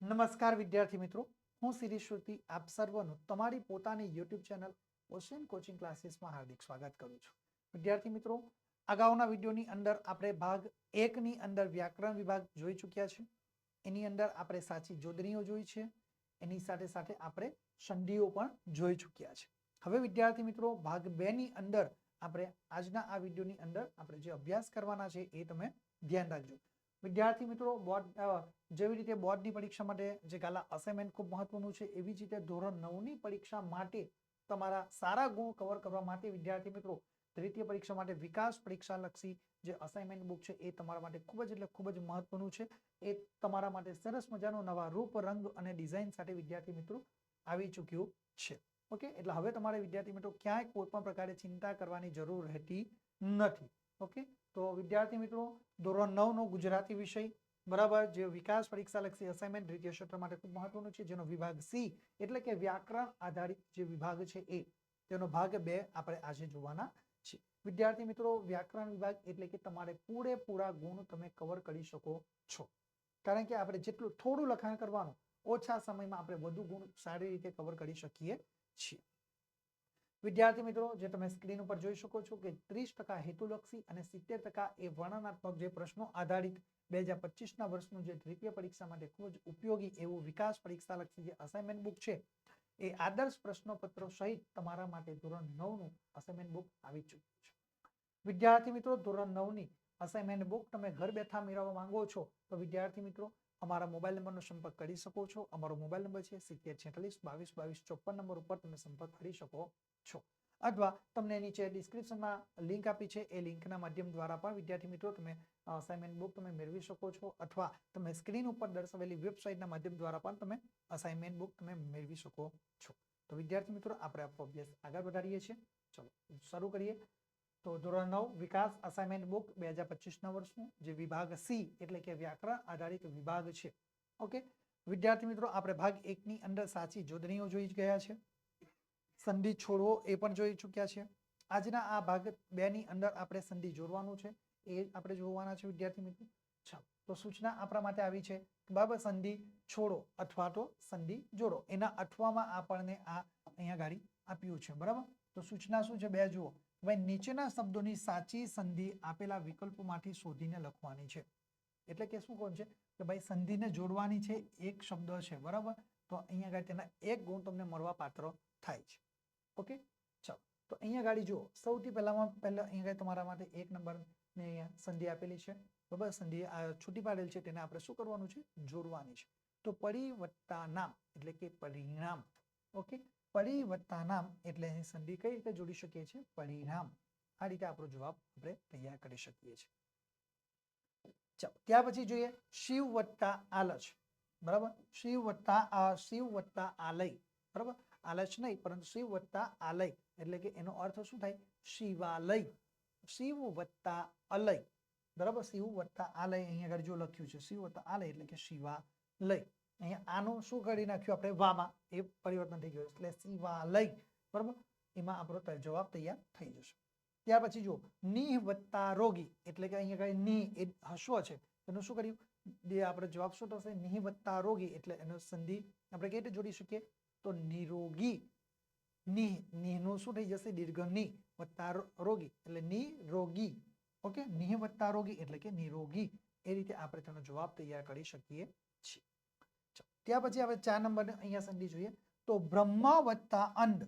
નમસ્કાર વિદ્યાર્થી મિત્રો, હું શિરીષ શ્રુતિ આપ સર્વનું તમારી પોતાની યુટ્યુબ ચેનલ ઓશિયન કોચિંગ ક્લાસીસમાં હાર્દિક સ્વાગત કરું છું. વિદ્યાર્થી મિત્રો, અગાઉના વિડીયોની અંદર આપણે ભાગ 1 ની અંદર વ્યાકરણ વિભાગ જોઈ ચૂક્યા છે. એની અંદર આપણે સાચી જોડણીઓ જોઈ છે, એની સાથે સાથે આપણે સંધિઓ પણ જોઈ ચૂક્યા છે. હવે વિદ્યાર્થી મિત્રો, ભાગ 2 ની અંદર આપણે આજના આ વિડીયોની અંદર આપણે જે અભ્યાસ કરવાના છે એ તમે ધ્યાન રાખજો. વિદ્યાર્થી મિત્રો, જેવી રીતે બોર્ડની પરીક્ષા માટે જે ગાલા અસાઇનમેન્ટ ખૂબ મહત્વનું છે, એવી જ રીતે ધોરણ 9 ની પરીક્ષા માટે તમારા સારા ગુણ કવર કરવા માટે વિદ્યાર્થી મિત્રો દ્વિતીય પરીક્ષા માટે વિકાસ પરીક્ષા લક્ષી જે અસાઇનમેન્ટ બુક છે એ તમારા માટે ખૂબ જ એટલે ખૂબ જ મહત્વનું છે. એ તમારા માટે સરસ મજાનો નવા રૂપ રંગ અને ડિઝાઇન સાથે વિદ્યાર્થી મિત્રો આવી ચૂક્યું છે. ઓકે, એટલે હવે તમારે વિદ્યાર્થી મિત્રો ક્યાંય કોઈ પણ પ્રકારે ચિંતા કરવાની જરૂર રહેતી નથી. ઓકે, તો વિદ્યાર્થી મિત્રો, ધોરણ 9 નો ગુજરાતી વિષય બરાબર, જે વિકાસ પરીક્ષા લક્ષી અસાઇનમેન્ટ દ્વિતીય સત્ર માટે ખૂબ મહત્વનું છે, જેનો વિભાગ સી એટલે કે વ્યાકરણ આધારિત જે વિભાગ છે એ તેનો ભાગ 2 આપણે આજે જોવાના છે. વિદ્યાર્થી મિત્રો, વ્યાકરણ વિભાગ એટલે કે તમારે પૂરેપૂરા ગુણ તમે કવર કરી શકો છો, કારણ કે આપણે જેટલું થોડું લખાણ કરવાનું, ઓછા સમયમાં આપણે વધુ ગુણ સારી રીતે કવર કરી શકીએ છીએ. વિદ્યાર્થી મિત્રો, જે તમે સ્ક્રીન ઉપર જોઈ શકો છો કે 30% હેતુલક્ષી અને 70% એ વર્ણનાત્મક જે પ્રશ્નો આધારિત 2025ના વર્ષનું જે દ્વિતીય પરીક્ષા માટે ખૂબ જ ઉપયોગી એવું વિકાસ પરીક્ષા લક્ષી જે અસાઇનમેન્ટ બુક છે એ આદર્શ પ્રશ્નપત્રો સહિત તમારા માટે ધોરણ 9 નું અસાઇનમેન્ટ બુક આવી ચૂક્યું છે. વિદ્યાર્થી મિત્રો, ધોરણ 9 ની અસાઇનમેન્ટ બુક તમે ઘર બેઠા મેળવવા માંગો છો તો વિદ્યાર્થી મિત્રો અમારા મોબાઈલ નંબરનો સંપર્ક કરી શકો છો. અમારો મોબાઈલ નંબર છે 7046 22 22 54 નંબર ઉપર તમે સંપર્ક કરી શકો છો, અથવા તમને નીચે ડિસ્ક્રિપ્શનમાં લિંક આપી છે એ લિંકના માધ્યમ દ્વારા પણ વિદ્યાર્થી મિત્રો તમે અસાઇનમેન્ટ બુક તમે મેળવી શકો છો, અથવા તમે સ્ક્રીન ઉપર દર્શાવેલી વેબસાઇટના માધ્યમ દ્વારા પણ તમે અસાઇનમેન્ટ બુક તમે મેળવી શકો છો. તો વિદ્યાર્થી મિત્રો, આપણે આપણો અભ્યાસ આગળ વધારીએ છીએ. ચલો શરૂ કરીએ. તો ધોરણ 9 વિકાસ અસાઇનમેન્ટ બુક 2025ના વર્ષનું જે વિભાગ સી એટલે કે વ્યાકરણ આધારિત વિભાગ છે. ઓકે વિદ્યાર્થી મિત્રો, આપણે ભાગ 1 ની અંદર સાચી જોડણીઓ જોઈ ગયા છે, સંધિ છોડવો એ પણ જોઈ ચૂક્યા છે. આજના આ ભાગ 2 ની અંદર આપણે સંધિ જોડવાનું છે એ આપણે જોવાના છે વિદ્યાર્થી મિત્રો. ચાલો, તો સૂચના આપણા માટે આવી છે બરાબર, સંધિ છોડો અથવા તો સંધિ જોડો. એના અઠવામાં આપણને આ અહીંયા ગાડી આપ્યું છે બરાબર. તો સૂચના શું છે, બે જુઓ. ભાઈ, નીચેના શબ્દોની સાચી સંધિ આપેલા વિકલ્પોમાંથી શોધીને લખવાની છે. એટલે કે શું કહું છે કે ભાઈ સંધિને જોડવાની છે, એક શબ્દ છે બરાબર, તો અહીંયા ગાડી તેના એક ગુણ તમને મળવા પાત્ર થાય છે. ઓકે, ચાલો તો અહીંયા ગાડી જુઓ. સૌથી પહેલા અહીંયા તમારા માટે 1 નંબર ને અહીંયા સંધિ આપેલી છે બરાબર. સંધિ છૂટી પાડેલ છે, તેને આપણે શું કરવાનું છે, જોડવાની છે. તો પરિવત્તા નામ એટલે કે પરિણામ. ઓકે, પરિવત્તા નામ એટલે સંધિ કઈ રીતે જોડી શકીએ છીએ, પરિણામ. આ રીતે આપણો જવાબ આપણે તૈયાર કરી શકીએ છીએ. ચાલો ત્યાર પછી જોઈએ શિવ વત્તા આલચ બરાબર. શિવ વત્તા આલય બરાબર. આલચ નહીં પરંતુ શિવ વત્તા આલય એટલે કે એનો અર્થ શું થાય, શિવાલય. શિવ વત્તા અલય બરાબર. શિવ વત્તા આલય અહીંયા આગળ જો લખ્યું છે શિવ વત્તા આલય એટલે કે શિવાલય. અહીંયા આનું શું કરી નાખ્યું આપણે, વામાં એ પરિવર્તન થઈ ગયું એટલે શિવાલય બરાબર. એમાં આપણો જવાબ તૈયાર થઈ જશે. ત્યાર પછી જુઓ નિહ વત્તા રોગી એટલે કે અહીંયા કઈ નિહ એ હસ્વ છે, એનું શું કર્યું, આપણે જવાબ શું થશે, નિહ વત્તા રોગી એટલે એનો સંધિ આપણે કઈ રીતે જોડી શકીએ, તો નિરોગી. નિહ નિહનું શું થઈ જશે, દીર્ઘ નિ વત્તા રોગી એટલે નિરોગી. ઓકે, નિહ વત્તા રોગી એટલે કે નિરોગી. એ રીતે આપણે તેનો જવાબ તૈયાર કરી શકીએ છીએ. ત્યાર પછી આપણે 4 નંબર અહીંયા સંધિ જોઈએ. તો બ્રહ્મ વત્તા અંડ,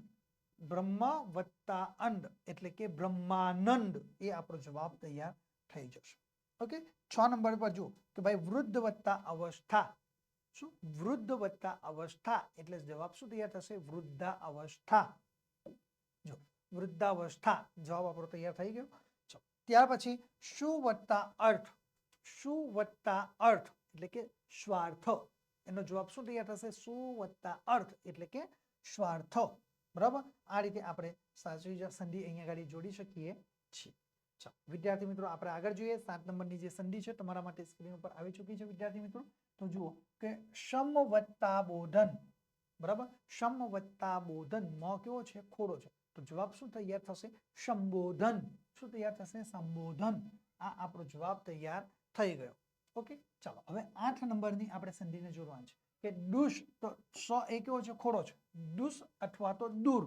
બ્રહ્મ વત્તા અંડ એટલે કે બ્રહ્માનંદ, એ આપણો જવાબ તૈયાર થઈ જશે. ઓકે, 6 નંબર પર જુઓ કે ભાઈ વૃદ્ધ વત્તા અવસ્થા. શું, વૃદ્ધ વત્તા અવસ્થા એટલે જવાબ શું તૈયાર થશે, વૃદ્ધા અવસ્થા. જો વૃદ્ધાવસ્થા જવાબ આપણો તૈયાર થઈ ગયો. ત્યાર પછી શું વત્તા અર્થ, શું વત્તા અર્થ એટલે કે સ્વાર્થ. એનો જવાબ શું તૈયાર થશે, શું વત્તા અર્થ એટલે કે સ્વાર્થ બરાબર. આ રીતે આપણે સાચી સંધિ અહીંયા આગળ જોડી શકીએ છીએ. ચાલો વિદ્યાર્થી મિત્રો, આપણે આગળ જોઈએ. 7 નંબરની જે સંધિ છે તમારા માટે સ્ક્રીન ઉપર આવી ચૂકી છે વિદ્યાર્થી મિત્રો. તો જુઓ કે સમ વત્તા બોધન બરાબર. સમ વત્તા બોધન, મ કેવો છે, ખોડો છે, તો જવાબ શું તૈયાર થશે, સંબોધન. શું તૈયાર થશે, સંબોધન. આ આપણો જવાબ તૈયાર થઈ ગયો. ઓકે, ચાલો હવે 8 નંબરની આપણે સંધિને જોડવાની છે. કે દુષ, તો સ એ કેવો છે? ખોડો છે. દુષ અથવા તો દૂર,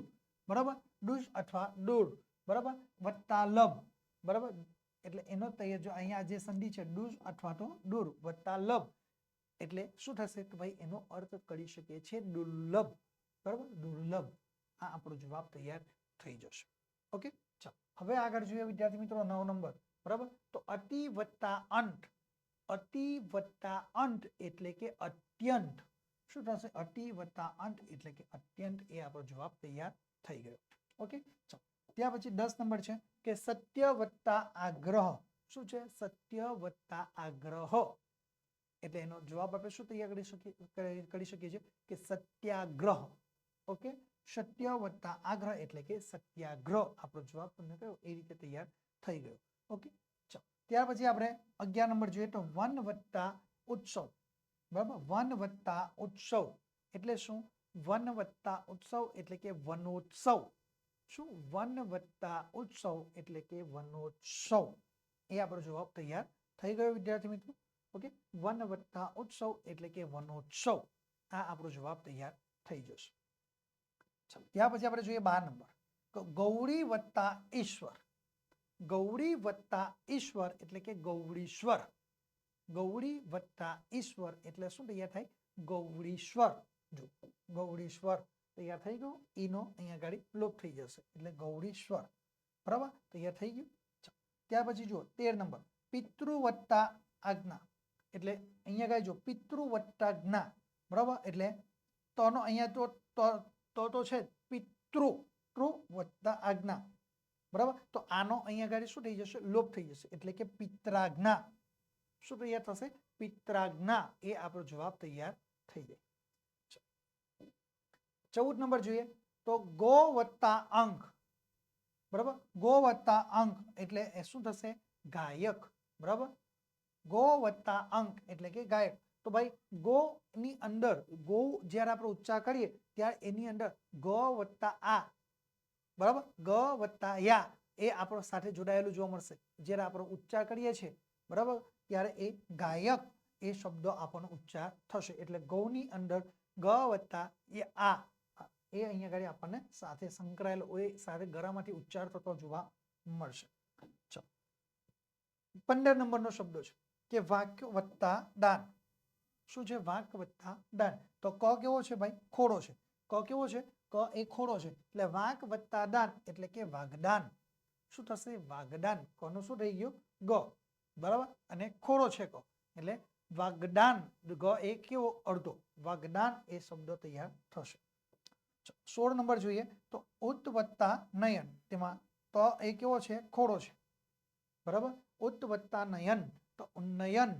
બરાબર, દુષ અથવા દૂર, બરાબર, વત્તા લબ, બરાબર, એટલે એનો તૈયાર જો અહીંયા જે સંધિ છે દુષ અથવા તો દૂર વત્તા લબ, એટલે શું થશે કે ભાઈ એનો અર્થ કરી શકીએ છીએ દુર્લભ, બરાબર, દુર્લભ. આ આપણો જવાબ તૈયાર થઈ જશે. ઓકે, ચાલો હવે આગળ જોઈએ વિદ્યાર્થી મિત્રો 9 નંબર, બરાબર. તો અતિ વત્તા અંત, અતિ વત્તા અંત એટલે કે અત્યંત. શું થશે? અતિ વત્તા અંત એટલે કે અત્યંત. એ આપણો જવાબ તૈયાર થઈ ગયો. ઓકે, ચાલો ત્યાં પછી 10 નંબર છે કે સત્ય વત્તા આગ્રહ. શું છે? સત્ય વત્તા આગ્રહ, એટલે એનો જવાબ આપણે શું તૈયાર કરી શકીએ છીએ કે સત્યાગ્રહ. ઓકે, સત્ય વત્તા આગ્રહ એટલે કે સત્યાગ્રહ. આપણો જવાબ તમને કયો એ રીતે તૈયાર થઈ ગયો. ઓકે, ચાલો ત્યાર પછી આપણે 11 નંબર જોઈએ તો વન વત્તા ઉત્સવ, બરાબર, વન વત્તા ઉત્સવ એટલે શું? વન વત્તા ઉત્સવ એટલે કે વનોત્સવ. શું? વન વત્તા ઉત્સવ એટલે કે વનોત્સવ. એ આપણો જવાબ તૈયાર થઈ ગયો વિદ્યાર્થી મિત્રો. ઓકે, વન વત્તા ઉત્સવ એટલે કે વનોત્સવ. આ આપણો જવાબ તૈયાર થઈ જશે. ચાલો ત્યાં પછી આપણે જોઈએ 12 નંબર, ગૌરી વત્તા ઈશ્વર. ગૌરી વત્તા ઈશ્વર એટલે કે ગૌરીશ્વર. ગૌરી વત્તા ઈશ્વર એટલે શું તૈયાર થાય? ગૌરીશ્વર. જો ગૌરીશ્વર તૈયાર થઈ ગયું. ઈનો અહીંયા ગાડી લોપ થઈ જશે એટલે ગૌરીશ્વર, બરાબર, તૈયાર થઈ ગયું. ત્યાર પછી જુઓ 13 નંબર, પિતૃ વત્તા આજ્ઞા એટલે અહીંયા ગાડી જો પિતૃ વત્તા જ્ઞા, બરાબર, એટલે તોનો અહીંયા તો છે પિતૃ વત્તા આજ્ઞા, બરાબર. તો આનો અહીંયા ગાડી શું થઈ જશે? લોપ થઈ જશે એટલે કે પિત્રાજ્ઞા. શું તૈયાર થશે? પિત્રાજ્ઞા. એ આપણો જવાબ તૈયાર થઈ જાય. 14 નંબર જોઈએ તો ગો વત્તા અંક, બરાબર, ગો વત્તા અંક એટલે શું થશે? ગાયક, બરાબર. ગો વત્તા અંક એટલે કે ગાયક. તો ભાઈ ગો ની અંદર ગો જ્યારે આપણે ઉચ્ચાર કરીએ ત્યારે એની અંદર ગ વત્તા આ, બરાબર, ગ વત્તા યા એ આપણો સાથે જોડાયેલું જોવા મળશે. જ્યારે આપણે ઉચ્ચાર કરીએ છીએ, બરાબર, ત્યારે એ ગાયક એ શબ્દો આપણનો ઉચ્ચાર થશે. એટલે ગૌની અંદર ગ વત્તા આ એ અહીંયા આગળ આપણને સાથે સંકળાયેલો એ સાથે ગળામાંથી ઉચ્ચાર થતો જોવા મળશે. ચલો 15 નંબરનો શબ્દ છે કે વાક્ય વત્તા દાન. શું છે? વાક વત્તા દાન. તો ક કેવો છે ભાઈ? ખોડો છે. ક કેવો છે? ક એ ખોડો છે એટલે વાક વત્તા દાન એટલે કે વાગદાન. શું થશે? વાગદાન. કનું શું થઈ ગયું? ગ, બરાબર, અને ખોડો છે ક એટલે વાગદાન. ગ એ કેવો? અડધો. વાગદાન એ શબ્દ તૈયાર થશે. 16 નંબર જોઈએ તો ઉત્ત વત્તા નયન. તેમાં તો એ કેવો છે? ખોડો છે, બરાબર. ઉત્ત વત્તા નયન તો ઉન્નયન.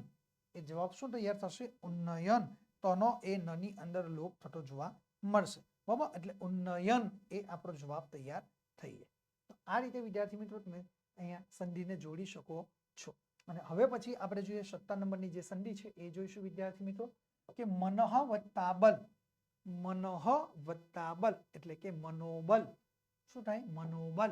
એ જવાબ શું તૈયાર થશે? ઉન્નયન. તોનો એ નની અંદર લોપ થતો જોવા મળશે, બરાબર, એટલે ઉન્નયન એ આપણો જવાબ તૈયાર થઈ જાય. તો આ રીતે વિદ્યાર્થી મિત્રો તમે અહીંયા સંધિને જોડી શકો છો. અને હવે પછી આપણે જોઈએ 17 નંબરની જે સંધિ છે એ જોઈશું વિદ્યાર્થી મિત્રો કે મનઃ વત્તા બલ. મનઃ વત્તા બલ એટલે કે મનોબલ. શું થાય? મનોબલ.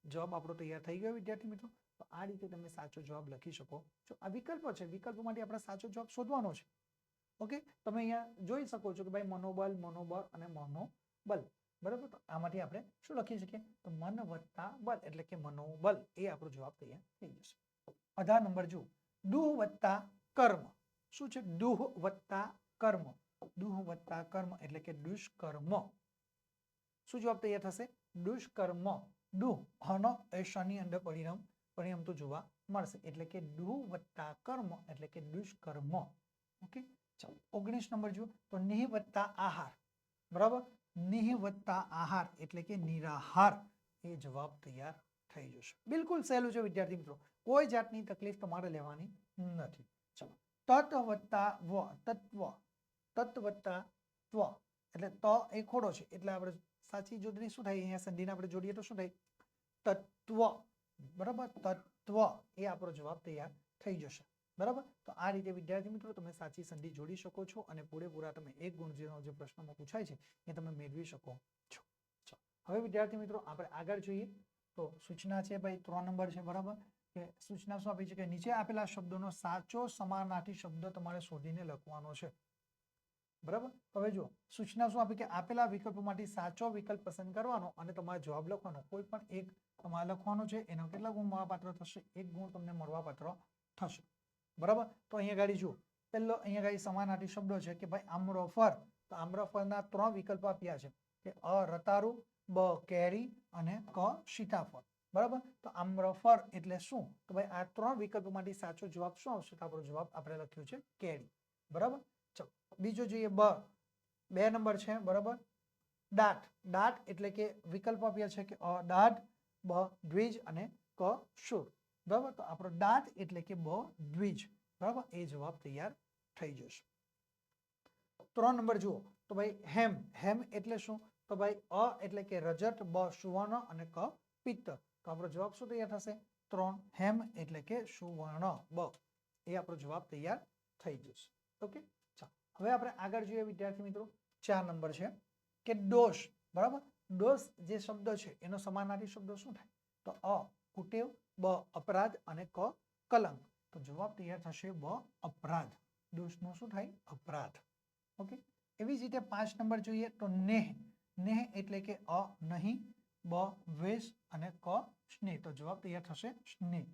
જવાબ આપણો તૈયાર થઈ ગયો વિદ્યાર્થી મિત્રો. તો આ રીતે તમે સાચો જવાબ લખી શકો છો. આ વિકલ્પો છે, વિકલ્પો માટે આપણે સાચો જવાબ શોધવાનો છે. ઓકે, તમે અહીંયા જોઈ શકો છો કે ભાઈ મનોબલ, મનોબળ અને મનોબલ, બરાબર. તો આમાંથી આપણે શું લખી શકીએ? તો મન વત્તા બલ એટલે કે મનોબલ. એ આપણો જવાબ તૈયાર થઈ જશે. 18 નંબર જુઓ, દુહ વત્તા કર્મ. શું છે? દુહ વત્તા કર્મ. દુહ વત્તા કર્મ એટલે કે દુષ્કર્મ. શું જવાબ તૈયાર થશે? દુષ્કર્મ. દુહ હનો એ શની અંદર પરિણામ તો જોવા મળશે એટલે કે દુહ વત્તા કર્મ એટલે કે દુષ્કર્મ. ઓકે, ચાલો 19 નંબર જુઓ તો નિહ વત્તા આહાર, બરાબર. નિહ વત્તા આહાર એટલે કે નિરાહાર. એ જવાબ તૈયાર થઈ જશે. બિલકુલ સહેલું છે વિદ્યાર્થી મિત્રો. કોઈ જાતની તકલીફ તમારે લેવાની નથી. ચલો તત વત્તા વ, તત્વ. તત વત્તા ત્વ એટલે ત એ ખોડો છે એટલે આપણે સાચી જોડણી શું થાય? અહીંયા સંધિને આપણે જોડીએ તો શું થાય? તત્વ, બરાબર. તત્વ એ આપણો જવાબ તૈયાર થઈ જશે, બરાબર. તો આ રીતે વિદ્યાર્થી મિત્રો તમે સાચી સંધિ જોડી શકો છો અને પૂરેપૂરા તમે 1 ગુણ જે પ્રશ્નમાં પૂછાય છે એ તમે મેળવી શકો છો. હવે વિદ્યાર્થી મિત્રો આપણે આગળ જોઈએ તો સૂચના છે ભાઈ 3 નંબર છે, બરાબર. કે સૂચના શું આપી છે કે નીચે આપેલા શબ્દોનો સાચો સમાનાર્થી શબ્દ તમારે શોધીને લખવાનો છે. બરાબર. હવે જો સૂચના શું આપી કે આપેલા વિકલ્પોમાંથી સાચો વિકલ્પ પસંદ કરવાનો અને તમારે જવાબ લખવાનો. કોઈ પણ એક તમારે લખવાનો છે, એનો કેટલા ગુણ મળવાપાત્ર થશે? 1 ગુણ તમને મળવાપાત્ર થશે. બરાબર. તો અહીંયા ગાડી જુઓ, પહેલો અહીંયા ગાડી સમાનાર્થી શબ્દો છે કે ભાઈ આમ્રફળ. તો આમ્રફળના 3 વિકલ્પો આપ્યા છે કે અ રતાળુ, બ કેરી અને ક સીતાફળ. બરાબર. તો આમ્રફળ એટલે શું? તો ભાઈ આ 3 વિકલ્પોમાંથી સાચો જવાબ શું આવશે? તો આપણો જવાબ આપણે લખ્યો છે કેરી. બરાબર. ચલો બીજો જોઈએ બ, 2 નંબર છે. બરાબર. દાટ. દાટ એટલે કે વિકલ્પ આપ્યા છે કે અ દાઢ, બ દ્વિજ અને ક શૂળ. બરાબર. તો આપણો દાટ એટલે કે બ દ્વિજ. બરાબર. એ જવાબ તૈયાર થઈ જશે. 3 નંબર જુઓ તો ભાઈ હેમ. હેમ એટલે શું? તો ભાઈ અ એટલે કે રજત, બ સુવર્ણ અને ક પિત્તળ. તો આપણો જવાબ શું તૈયાર થશે? 3. હેમ એટલે કે સુવર્ણ, બ. એ આપણો જવાબ તૈયાર થઈ જશે. ઓકે. ચાલો હવે આપણે આગળ જોઈએ વિદ્યાર્થી મિત્રો. 4 નંબર છે કે દોષ. બરાબર. દોષ જે શબ્દ છે એનો સમાનાર્થી શબ્દ શું થાય? તો અ કુટેવ, બ અપરાધ અને ક કલંક. તો જવાબ તૈયાર થશે બ અપરાધ. દોષનો શું થાય? અપરાધ. ઓકે. એવી જ રીતે 5 નંબર જોઈએ તો નેહ. નેહ એટલે કે અ નહીં, બ દ્વેષ અને ક સ્નેહ. તો જવાબ તૈયાર થશે સ્નેહ.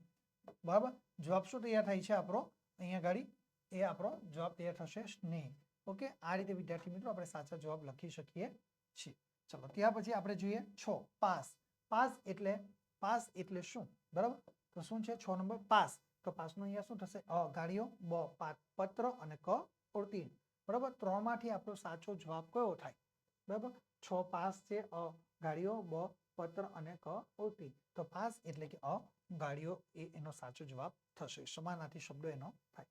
બરાબર. જવાબ શું તૈયાર થાય છે આપણો? અહીંયા ગાડી એ આપણો જવાબ તૈયાર થશે સ્નેહ. ઓકે. આ રીતે વિદ્યાર્થી મિત્રો આપણે સાચા જવાબ લખી શકીએ છીએ. ચલો ત્યાર પછી આપણે જોઈએ 6 પાસ. પાસ એટલે શું? બરાબર. તો શું છે 6 નંબર? પાસ. તો પાસનો અહીંયા શું થશે? અ ગાડીઓ, બ પત્ર અને ક ઉડતી. બરાબર. 3 માંથી આપણો સાચો જવાબ કયો થાય? બરાબર. 6 પાસ છે, અ ગાડીઓ, બ પત્ર અને ક ઉડતી. તો પાસ એટલે કે અ ગાડીઓ એ એનો સાચો જવાબ થશે. સમાનાર્થી શબ્દો એનો થાય.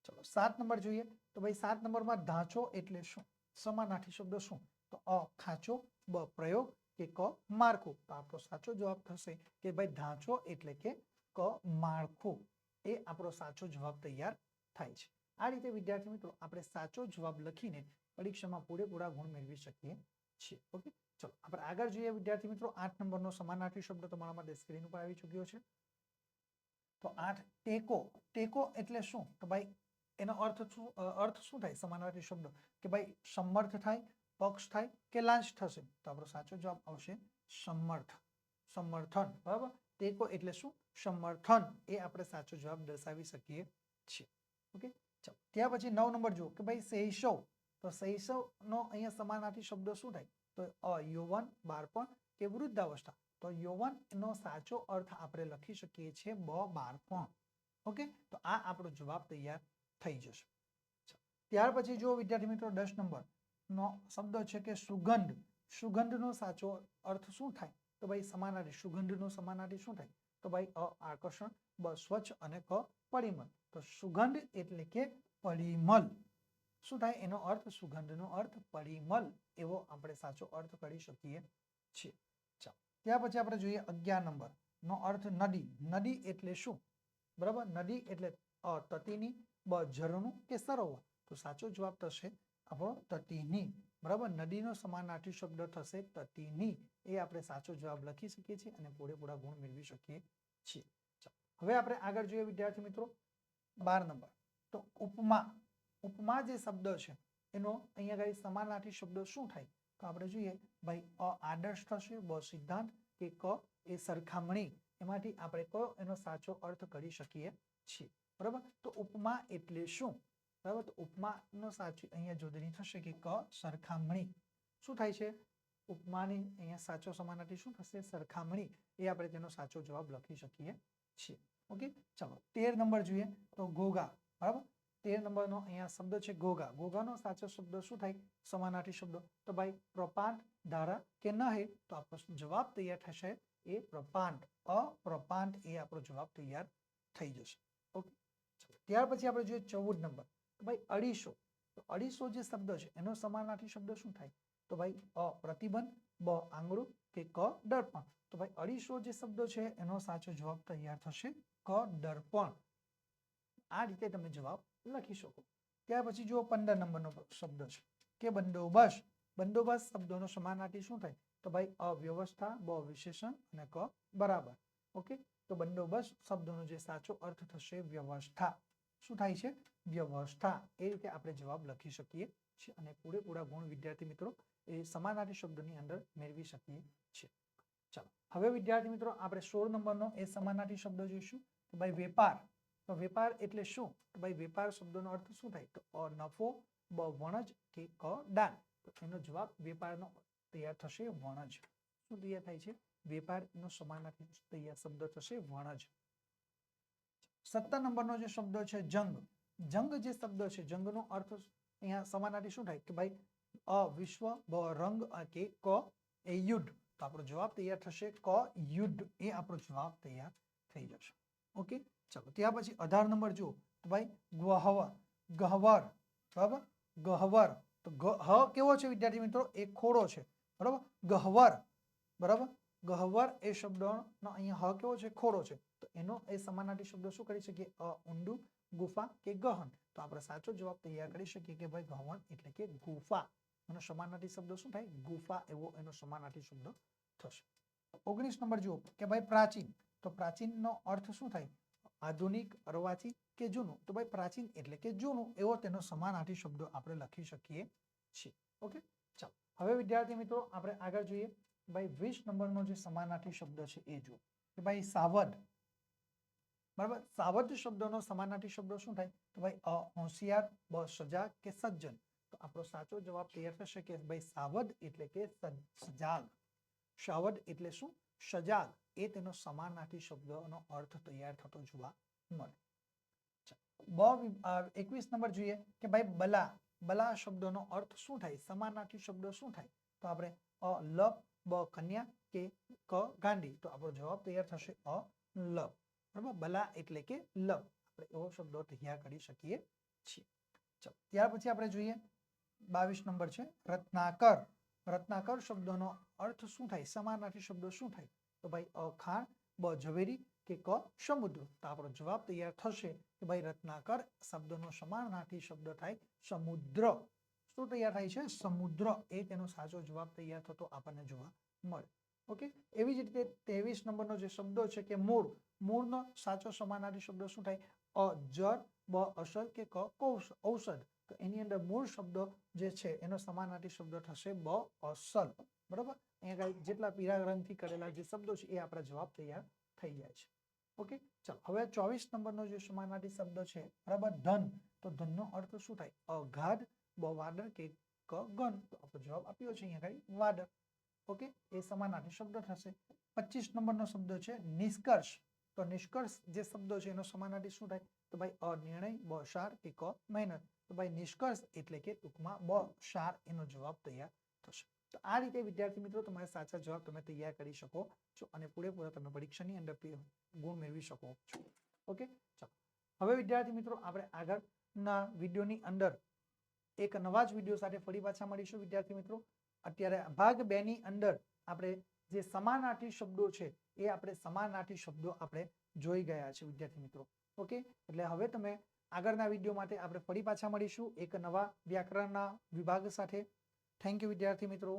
ચલો 7 નંબર જોઈએ તો ભાઈ 7 નંબરમાં ધાંચો એટલે શું? સમાનાર્થી શબ્દો શું? તો અ ખાંચો, બ પ્રયોગ કે ક માળખું. તો આપણો સાચો જવાબ થશે કે ભાઈ ધાંચો એટલે કે ક માળખું. એ આપણો સાચો જવાબ તૈયાર થાય છે. આ રીતે વિદ્યાર્થી મિત્રો આપણે સાચો જવાબ લખીને પરીક્ષામાં પૂરેપૂરા ગુણ મેળવી શકીએ છીએ. ઓકે. ચલો આપણે આગળ જોઈએ વિદ્યાર્થી મિત્રો. 8 નંબરનો સમાનાર્થી શબ્દ તમારા માટે સ્ક્રીન ઉપર આવી ચૂક્યો છે. તો 8 ટેકો. ટેકો એટલે શું? તો ભાઈ એનો અર્થ શું થાય? સમાનાર્થી શબ્દ કે ભાઈ સમર્થ થાય, પક્ષ થાય કે લાંચ થશે. તો આપણો સાચો જવાબ આવશે સમર્થ, સમર્થન. બરાબર. ટેકો એટલે શું? સમર્થન. એ આપણે સાચો જવાબ દર્શાવી શકીએ છીએ. ઓકે. ચાલો ત્યાર પછી 9 નંબર જુઓ કે ભાઈ શૈશવ. તો શૈશવનો અહીંયા સમાનાર્થી શબ્દ શું થાય? તો યૌવન, બાળપણ કે વૃદ્ધાવસ્થા. તો યૌવનનો સાચો અર્થ આપણે લખી શકીએ છીએ બાળપણ. ઓકે. તો આ આપણો જવાબ તૈયાર થઈ જશે. ત્યાર પછી જો વિદ્યાર્થી મિત્રો 10 નંબર નો શબ્દ છે કે સુગંધ. સુગંધનો સાચો અર્થ શું થાય? તો ભાઈ સમાનાર્થી. સુગંધનો સમાનાર્થી શું થાય? તો ભાઈ અ આકર્ષણ, બ સ્વચ્છ અને ક પરિમળ. તો સુગંધ એટલે કે પરિમળ. શું થાય એનો અર્થ? સુગંધનો અર્થ પરિમળ. એવો આપણે સાચો અર્થ કરી શકીએ છીએ. ચાલો ત્યાર પછી આપણે જોઈએ 11 નંબર નો અર્થ નદી. નદી એટલે શું? બરાબર. નદી એટલે અ તટીની, બ ઝરણું કે સરોવર. તો સાચો જવાબ થશે આપણો તટીની. બરાબર. નદીનો સમાનાર્થી શબ્દ થશે તટીની. એ આપણે સાચો જવાબ લખી શકીએ છીએ અને પૂરેપૂરા ગુણ મેળવી શકીએ છીએ. હવે આપણે આગળ જોઈએ વિદ્યાર્થી મિત્રો 12 નંબર. તો ઉપમા. ઉપમા જે શબ્દ છે એનો અહીંયા આગળ સમાનાર્થી શબ્દ શું થાય? તો આપણે જોઈએ ભાઈ અ આદર્શ થશે, બ સિદ્ધાંત કે ક એ સરખામણી. એમાંથી આપણે કયો એનો સાચો અર્થ કરી શકીએ છીએ? બરાબર. તો ઉપમા એટલે શું? બરાબર. તો ઉપમાનો સાચી અહીંયા જોડણી થશે કે ક સરખામણી. શું થાય છે? ઉપમાની અહીંયા સાચો સમાનાર્થી શું થશે? સરખામણી. એ આપણે તેનો સાચો જવાબ લખી શકીએ છીએ. ઓકે. ચાલો 13 નંબર જોઈએ તો ઘોઘા. બરાબર. 13 નંબરનો અહીંયા શબ્દ છે ઘોઘા. ઘોઘાનો સાચો શબ્દ શું થાય? સમાનાર્થી શબ્દ. તો ભાઈ પ્રપાત, ધારા કે નહે. તો આપણો જવાબ તૈયાર થશે એ પ્રપાત. અપ્રપાત એ આપણો જવાબ તૈયાર થઈ જશે. ઓકે. ત્યાર પછી આપણે જોઈએ 14 નંબર. તો ભાઈ અઢીસો. તો અઢીસો જે શબ્દ છે એનો સમાનાર્થી શબ્દ શું થાય? તો ભાઈ અ પ્રતિબંધ, બ આંગળું કે ક દર્પણ. તો ભાઈ અઢીસો જે શબ્દ છે એનો સાચો જવાબ તૈયાર થશે ક દર્પણ. આ રીતે તમે જવાબ લખી શકો. ત્યાર પછી જો 15 નંબરનો શબ્દ છે કે બંદોબસ્ત. બંદોબસ્ત શબ્દોનો સમાનાર્થી શું થાય? તો ભાઈ અવ્યવસ્થા, બ વિશેષણ અને ક બરાબર. ઓકે. તો બંદોબસ્ત શબ્દનો જે સાચો અર્થ થશે વ્યવસ્થા. શું થાય છે? વ્યવસ્થા. એ રીતે આપણે જવાબ લખી શકીએ છીએ અને પૂરેપૂરા ગુણ વિદ્યાર્થી મિત્રો એ સમાનાર્થી શબ્દની અંદર મેળવી શકીએ છીએ. ચાલો હવે વિદ્યાર્થી મિત્રો આપણે 16 નંબરનો એ સમાનાર્થી શબ્દ જોઈશું. તો ભાઈ વેપાર. તો વેપાર એટલે શું? તો ભાઈ વેપાર શબ્દનો અર્થ શું થાય? તો અ નફો, બ વણજ કે ક દાન. તો એનો જવાબ વેપારનો તૈયાર થશે વણજ. શું તૈયાર થાય છે? વેપારનો સમાનાર્થી તૈયાર શબ્દ થશે વણજ. 17 નંબરનો જે શબ્દ છે જંગ. જંગ જે શબ્દ છે જંગનો અર્થ અહીંયા સમાનાર્થી શું થાય? કે ભાઈ અ વિશ્વ, બ રંગ કે ક એ યુદ્ધ. તો આપણો જવાબ તૈયાર થશે ક યુદ્ધ. એ આપણો જવાબ તૈયાર થઈ જશે. ઓકે ચલો ત્યાર પછી 18 નંબર જુઓ. તો ભાઈ ગ્વહવર, ગહવર. બરાબર ગહવર. તો હ કેવો છે વિદ્યાર્થી મિત્રો? એ ખોડો છે. બરાબર ગહવર. બરાબર ગહવર એ શબ્દનો અહીંયા હ કેવો છે? ખોડો છે. તો એનો એ સમાનાર્થી શબ્દ શું કરી શકીએ? અ ઊંડું, ગુફા કે ગહન. તો આપણે સાચો જવાબ તૈયાર કરી શકીએ કે ભાઈ ગહન એટલે કે ગુફા. એનો સમાનાર્થી શબ્દ શું થાય? ગુફા એવો એનો સમાનાર્થી શબ્દ થશે. 19 નંબર જુઓ કે ભાઈ પ્રાચીન. તો પ્રાચીનનો અર્થ શું થાય? આધુનિક, અર્વાચીન કે જૂનું. તો ભાઈ પ્રાચીન એટલે કે જૂનું એવો તેનો સમાનાર્થી શબ્દ આપણે લખી શકીએ છીએ. ઓકે ચાલો હવે વિદ્યાર્થી મિત્રો આપણે આગળ જોઈએ. ભાઈ 20 નંબરનો જે સમાનાર્થી શબ્દ છે એ જુઓ કે ભાઈ સાવધ. બરાબર સાવધ શબ્દનો સમાનાર્થી શબ્દ શું થાય? તો ભાઈ અ હોશિયાર, બ સજાગ કે સજ્જન. તો આપણો સાચો જવાબ તૈયાર થશે કે ભાઈ સાવધ એટલે કે સજાગ. સાવધ એટલે શું? સજાગ. એ તેનો સમાનાર્થી શબ્દનો અર્થ તૈયાર થતો જોવા મળે. 21 નંબર જોઈએ કે ભાઈ બલા. બલા શબ્દનો અર્થ શું થાય? સમાનાર્થી શબ્દ શું થાય? તો આપણે અ લપ, બ કન્યા કે ક ગાંડી. તો આપણો જવાબ તૈયાર થશે અ લપ. બરાબર બલા એટલે કે લપ. આપણે એવો શબ્દ તૈયાર કરી શકીએ છીએ. ચલો ત્યાર પછી આપણે જોઈએ 22 નંબર છે રત્નાકર. રત્નાકર શબ્દનો અર્થ શું થાય? સમાનાર્થી શબ્દ શું થાય? તો ભાઈ અ ખાણ, બ ઝવેરી કે ક સમુદ્ર. તો આપણો જવાબ તૈયાર થશે કે ભાઈ રત્નાકર શબ્દનો સમાનાર્થી શબ્દ થાય સમુદ્ર. શું તૈયાર થાય છે? સમુદ્ર. એ તેનો સાચો જવાબ તૈયાર થતો આપણને જોવા મળે. ઓકે એવી જ રીતે 23 નંબરનો જે શબ્દ છે કે મૂળ. મૂળનો સાચો સમાનાર્થી શબ્દ શું થાય? અ જળ, બ અસર કે ક ઔષધ. તો એની અંદર મૂળ શબ્દ જે છે એનો સમાનાર્થી શબ્દ થશે બ અસલ. બરાબર અહીંયા જેટલા પીળા રંગથી કરેલા જે શબ્દો છે એ આપણા જવાબ તૈયાર થઈ જાય છે. ઓકે ચાલો હવે 24 નંબરનો જે સમાનાર્થી શબ્દ છે બરાબર ધન. તો ધનનો અર્થ શું થાય? અગાધ, બ વાદળ કે ક ગન. તો આપણો જવાબ આપ્યો છે અહીંયા કઈ વાદળ. ઓકે એ સમાનાર્થી શબ્દ થશે. 25 નંબરનો શબ્દ છે નિષ્કર્ષ. તો નિષ્કર્ષ જે શબ્દ છે એનો સમાનાર્થી શું થાય? તો ભાઈ અ નિર્ણય, બ સાર કે ક મહેનત. તો ભાઈ નિષ્કર્ષ એટલે કે ટૂંકમાં બ સાર એનો જવાબ તૈયાર થશે. તો આ રીતે વિદ્યાર્થી મિત્રો તમારા સાચા જવાબ તમે તૈયાર કરી શકો છો અને પૂરેપૂરા તમે પરીક્ષાની અંદર ગુણ મેળવી શકો છો. ઓકે ચાલો હવે વિદ્યાર્થી મિત્રો આપણે આગળના વિડીયોની અંદર એક નવા જ વિડીયો સાથે ફરી પાછા મળીશું વિદ્યાર્થી મિત્રો. અત્યારે ભાગ 2 ની અંદર આપણે જે સમાનાર્થી શબ્દો છે એ આપણે સમાનાર્થી શબ્દો આપણે જોઈ ગયા છે વિદ્યાર્થી મિત્રો. ઓકે એટલે હવે તમે આગળના વિડીયો માટે આપણે ફરી પાછા મળીશું એક નવા વ્યાકરણના વિભાગ સાથે. થેન્ક યુ વિદ્યાર્થી મિત્રો.